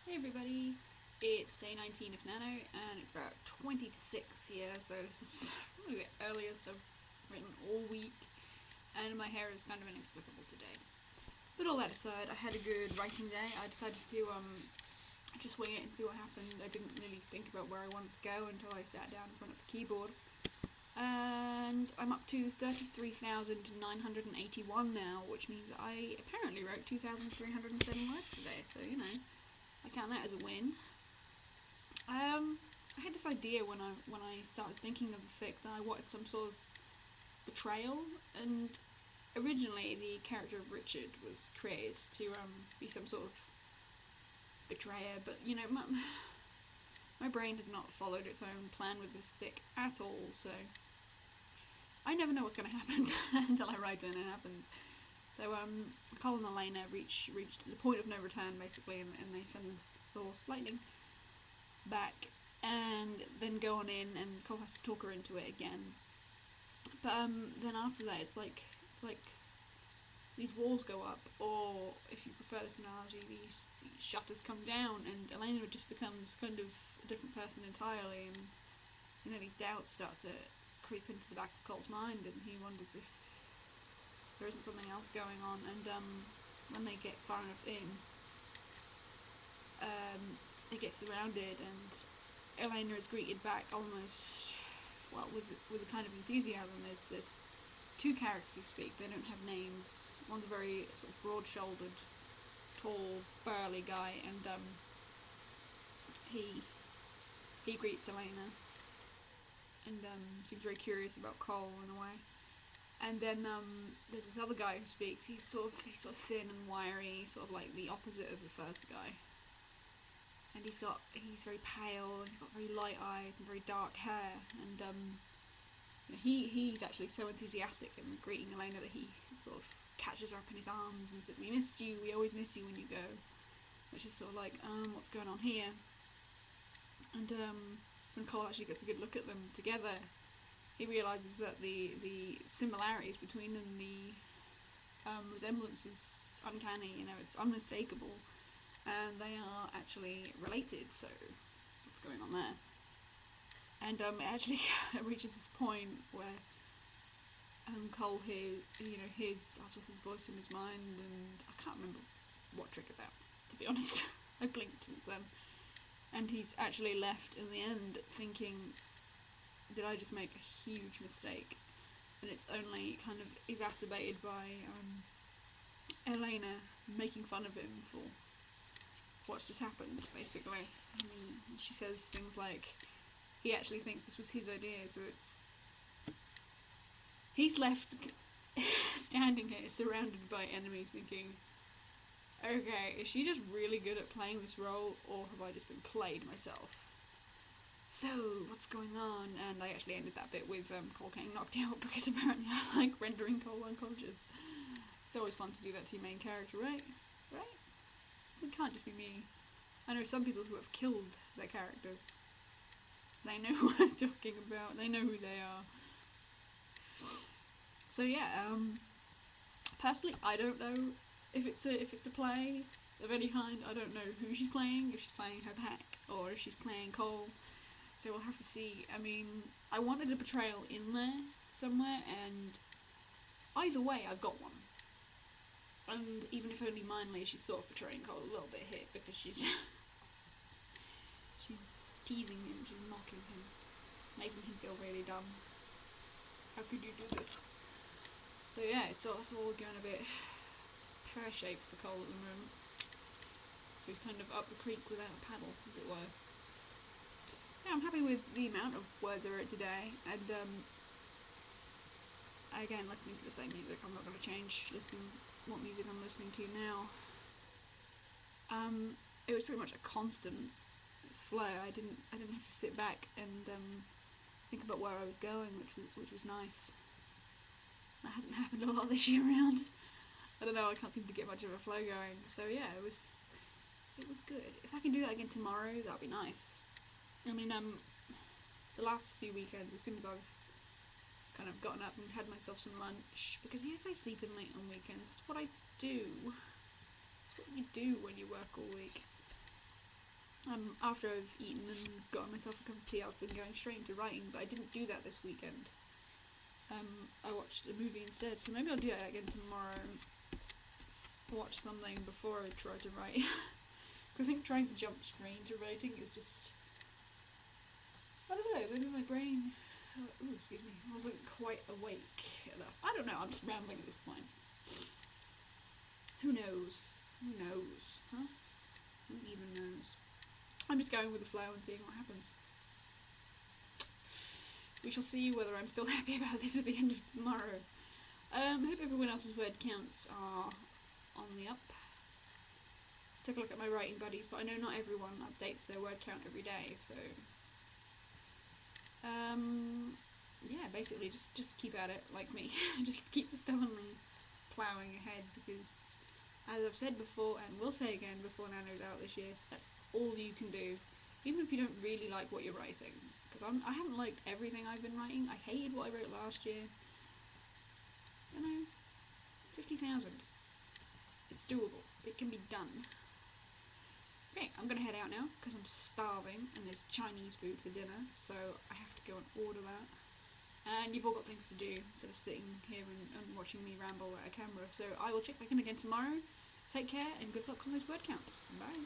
Hey everybody, it's day 19 of Nano and it's about 20 to 6 here, so this is probably the earliest I've written all week, and my hair is kind of inexplicable today. But all that aside, I had a good writing day. I decided to just wing it and see what happened. I didn't really think about where I wanted to go until I sat down in front of the keyboard. And I'm up to 33,981 now, which means I apparently wrote 2,307 words today, so you know, I count that as a win. I had this idea when I started thinking of the fic that I wanted some sort of betrayal, and originally the character of Richard was created to be some sort of betrayer, but you know, my brain has not followed its own plan with this fic at all, so I never know what's going to happen until I write it and it happens. So Cole and Elaina reach the point of no return basically, and they send the horse lightning back, and then go on in, and Cole has to talk her into it again. But then after that, it's like these walls go up, or if you prefer this analogy, these shutters come down, and Elaina just becomes kind of a different person entirely, and you know, these doubts start to creep into the back of Cole's mind, and he wonders if there isn't something else going on. And when they get far enough in, they get surrounded, and Elaina is greeted back almost, well, with a kind of enthusiasm. There's two characters who speak. They don't have names. One's a very sort of broad-shouldered, tall, burly guy, and he greets Elaina, and seems very curious about Cole in a way. And then there's this other guy who speaks. He's sort of thin and wiry, sort of like the opposite of the first guy. And he's very pale, and he's got very light eyes and very dark hair. And you know, he's actually so enthusiastic in greeting Elaina that he sort of catches her up in his arms and said, "We missed you. We always miss you when you go." Which is sort of like, what's going on here? And when Cole actually gets a good look at them together, he realises that the similarities between them, the resemblance is uncanny, you know, it's unmistakable, and they are actually related, so what's going on there? And it actually reaches this point where Cole hears us with his voice in his mind, and I can't remember what triggered that, to be honest. I blinked since then. And he's actually left in the end thinking, did I just make a huge mistake? And it's only kind of exacerbated by Elaina making fun of him for what's just happened, basically. I mean, she says things like, he actually thinks this was his idea, so he's left standing here surrounded by enemies thinking, okay, is she just really good at playing this role, or have I just been played myself? So, what's going on? And I actually ended that bit with Cole getting knocked out, because apparently I like rendering Cole unconscious. It's always fun to do that to your main character, right? Right? It can't just be me. I know some people who have killed their characters. They know who I'm talking about. They know who they are. So yeah, personally, I don't know if it's a play of any kind. I don't know who she's playing, if she's playing her pack, or if she's playing Cole. So we'll have to see. I mean, I wanted a betrayal in there somewhere, and either way, I've got one. And even if only mildly, she's sort of betraying Cole a little bit here, because she's teasing him, she's mocking him, making him feel really dumb. How could you do this? So yeah, it's all going a bit pear-shaped for Cole at the moment. So he's kind of up the creek without a paddle, as it were. So yeah, I'm happy with the amount of words I wrote today, and again, listening to the same music. I'm not going to change what music I'm listening to now. It was pretty much a constant flow. I didn't have to sit back and think about where I was going, which was nice. That hasn't happened a lot this year round. I don't know, I can't seem to get much of a flow going. So yeah, it was good. If I can do that again tomorrow, that'd be nice. I mean, the last few weekends, as soon as I've kind of gotten up and had myself some lunch, because yes, I sleep in late on weekends. That's what I do. It's what you do when you work all week. After I've eaten and gotten myself a cup of tea, I've been going straight into writing, but I didn't do that this weekend. I watched a movie instead, so maybe I'll do that again tomorrow. Watch something before I try to write. I think trying to jump straight into writing is just, I don't know, maybe my brain, excuse me, wasn't quite awake enough. I don't know, I'm just rambling at this point. Who knows? Who knows? Huh? Who even knows? I'm just going with the flow and seeing what happens. We shall see whether I'm still happy about this at the end of tomorrow. I hope everyone else's word counts are on the up. Took a look at my writing buddies, but I know not everyone updates their word count every day, so yeah, basically just keep at it like me. Just keep stubbornly ploughing ahead, because as I've said before and will say again before Nano's out this year, that's all you can do, even if you don't really like what you're writing. Because I haven't liked everything I've been writing. I hated what I wrote last year. You know, 50,000. It's doable. It can be done. Okay, I'm gonna head out now because I'm starving and there's Chinese food for dinner, so I have to go and order that. And you've all got things to do instead of sitting here and watching me ramble at a camera. So I will check back in again tomorrow. Take care and good luck on those word counts. Bye.